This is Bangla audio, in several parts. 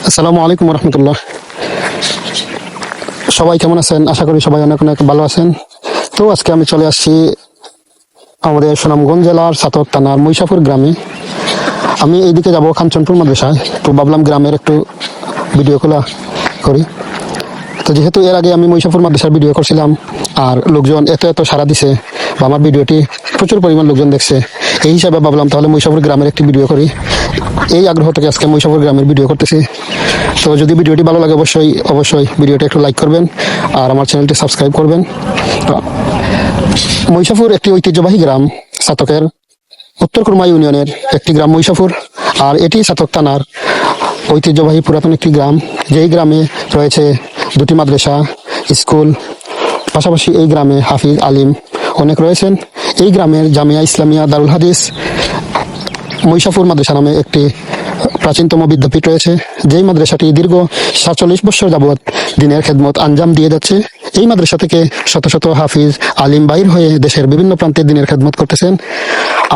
আসসালামু আলাইকুম রহমতুল্লাহ। সবাই কেমন আছেন? আশা করি সবাই অনেক অনেক ভালো আছেন। তো আজকে আমি চলে আসছি আমাদের সুনামগঞ্জ জেলার ছাতক থানার মহিষাপুর গ্রামে। আমি এইদিকে যাব কাঞ্চনপুর মাদ্রাসায়, তো ভাবলাম গ্রামের একটু ভিডিও করি। তো যেহেতু এর আগে আমি মহিষাপুর মাদ্রাসার ভিডিও করছিলাম আর লোকজন এত এত সাড়া দিছে বা আমার ভিডিওটি প্রচুর পরিমাণ লোকজন দেখছে, এই হিসাবে ভাবলাম তাহলে মহিষাপুর গ্রামের একটি ভিডিও করি। এই আগ্রহ থেকে আজকে মহিষাপুর গ্রামের ভিডিও করতেছি। তো যদি ভিডিওটি ভালো লাগে অবশ্যই অবশ্যই ভিডিওটি একটু লাইক করবেন আর আমার চ্যানেলটি সাবস্ক্রাইব করবেন। তো মহিষাপুর একটি ঐতিহ্যবাহী গ্রাম, ছাতকের উত্তর কুরমা ইউনিয়নের একটি গ্রাম মহিষাপুর। আর এটি ছাতক থানার ঐতিহ্যবাহী পুরাতন একটি গ্রাম, যেই গ্রামে রয়েছে দুটি মাদ্রাসা, স্কুল। পাশাপাশি এই গ্রামে হাফিজ আলিম অনেক রয়েছেন। এই গ্রামের জামিয়া ইসলামিয়া দারুল হাদিস মহিষাপুর মাদ্রাসা নামে একটি প্রাচীনতম বিদ্যাপীঠ রয়েছে, যেই মাদ্রাসাটি দীর্ঘ 47 বছর যাবৎ দিনের খেদমত আঞ্জাম দিয়ে যাচ্ছে। এই মাদ্রাসা থেকে শত শত হাফিজ আলিম বাইর হয়ে দেশের বিভিন্ন প্রান্তে দিনের খেদমত করতেছেন।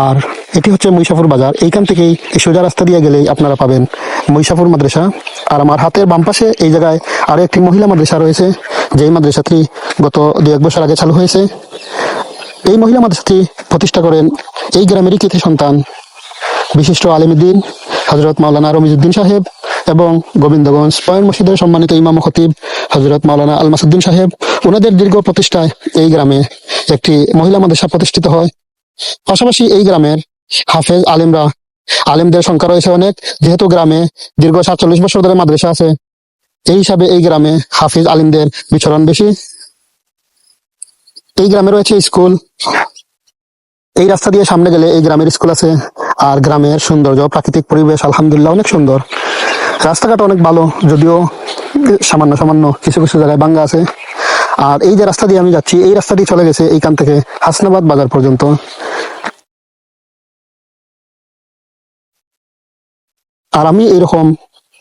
আর এটি হচ্ছে মহিষাপুর বাজার। এইখান থেকেই এই সোজা রাস্তা দিয়ে গেলেই আপনারা পাবেন মহিষাপুর মাদ্রাসা। আর আমার হাতের বাম পাশে এই জায়গায় আরো একটি মহিলা মাদ্রাসা রয়েছে, যেই মাদ্রাসাটি গত 2-1 বছর আগে চালু হয়েছে। এই মহিলা মাদ্রাসাটি প্রতিষ্ঠা করেন এই গ্রামেরই কৃতি সন্তান বিশিষ্ট আলিমুদ্দিন হযরত মাওলানা রমিজউদ্দিন সাহেব এবং গোবিন্দগঞ্জ পয়েন্ট মসজিদের সম্মানিত ইমাম ও খতিব হযরত মাওলানা আল মাসউদ্দিন সাহেব। ওনাদের দীর্ঘ প্রতিষ্ঠায় এই গ্রামে একটি মহিলা মাদ্রাসা প্রতিষ্ঠিত হয়। পাশাপাশি এই গ্রামের হাফেজ আলিমদের সংখ্যা রয়েছে অনেক। যেহেতু গ্রামে দীর্ঘ 47 বছর ধরে মাদ্রাসা আছে, এই হিসাবে এই গ্রামে হাফিজ আলিমদের বিচরণ বেশি। এই গ্রামে রয়েছে স্কুল। এই রাস্তা দিয়ে সামনে গেলে এই গ্রামের স্কুল আছে। আর গ্রামের সৌন্দর্য, প্রাকৃতিক পরিবেশ আলহামদুলিল্লাহ অনেক সুন্দর। রাস্তাঘাট অনেক ভালো, যদিও সামান্য সামান্য কিছু কিছু জায়গায় ভাঙ্গা আছে। আর এই যে রাস্তা দিয়ে আমি যাচ্ছি, এই রাস্তাটি চলে গেছে এইখান থেকে হাসনাবাদ বাজার পর্যন্ত। আর আমি এরকম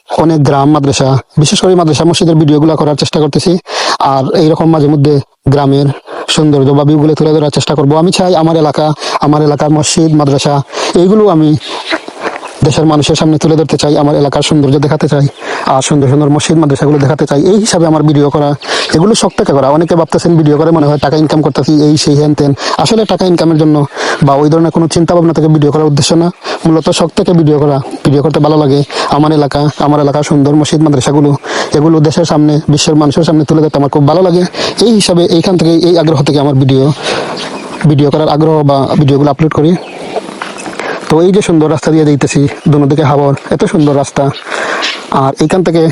অনেক গ্রাম মাদ্রাসা, বিশেষ করে মাদ্রাসা মসজিদের ভিডিওগুলো করার চেষ্টা করতেছি। আর এইরকম মাঝে মধ্যে গ্রামের সৌন্দর্য বা ভিউগুলো তুলে ধরার চেষ্টা করব। আমি চাই আমার এলাকার মসজিদ মাদ্রাসা এইগুলো আমি দেশের মানুষের সামনে তুলে ধরতে চাই, আমার এলাকার সৌন্দর্য দেখাতে চাই আর সুন্দর সুন্দর মসজিদ মাদ্রাসাগুলো দেখাতে চাই। এই হিসাবে আমার ভিডিও করা, এগুলো শখ থেকে করা। অনেকে ভাবতেছেন ভিডিও করে মনে হয় টাকা ইনকাম করতেছি, এই সেই হ্যান তেন। আসলে টাকা ইনকামের জন্য বা ওই ধরনের কোনো চিন্তা ভাবনা থেকে ভিডিও করার উদ্দেশ্য না, মূলত শখ থেকে ভিডিও করা। ভিডিও করতে ভালো লাগে। আমার এলাকার সুন্দর মসজিদ মাদ্রাসাগুলো এগুলো দেশের সামনে, বিশ্বের মানুষের সামনে তুলে ধরতে আমার খুব ভালো লাগে। এই হিসাবে এইখান থেকে, এই আগ্রহ থেকে আমার ভিডিও করার আগ্রহ বা ভিডিওগুলো আপলোড করি। তো এই যে সুন্দর রাস্তা দিয়ে যাইতেছি, দুদিকে হাওর, এত সুন্দর রাস্তা। আর এইখান থেকে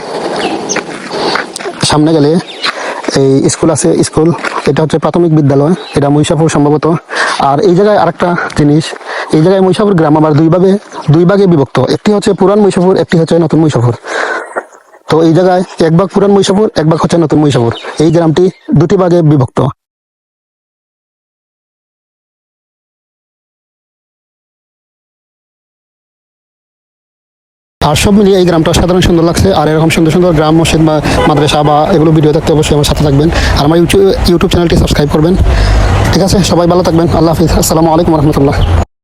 সামনে গেলে এই স্কুল আছে, স্কুল এটা হচ্ছে প্রাথমিক বিদ্যালয়, এটা মহিষাপুর সম্ভবত। আর এই জায়গায় আরেকটা জিনিস, এই জায়গায় মহিষাপুর গ্রাম আবার দুই ভাগে বিভক্ত। একটি হচ্ছে পুরান মহিষাপুর, একটি হচ্ছে নতুন মহিষাপুর। তো এই জায়গায় এক ভাগ পুরান মহিষাপুর, এক ভাগ হচ্ছে নতুন মহিষাপুর। এই গ্রামটি দুটি ভাগে বিভক্ত। আর সব মিলিয়ে এই গ্রামটা সাধারণ সুন্দর লাগছে। আর এরকম সুন্দর সুন্দর গ্রাম, মসজিদ বা মাদ্রাসা বা এগুলো ভিডিও দেখতে অবশ্যই আমার সাথে থাকবেন। আর আমার ইউটিউব চ্যানেলটি সাবস্ক্রাইব করবেন। ঠিক আছে, সবাই ভালো থাকবেন। আল্লাহ হাফিজ। আসসালামু আলাইকুম রহমতুল্লাহ।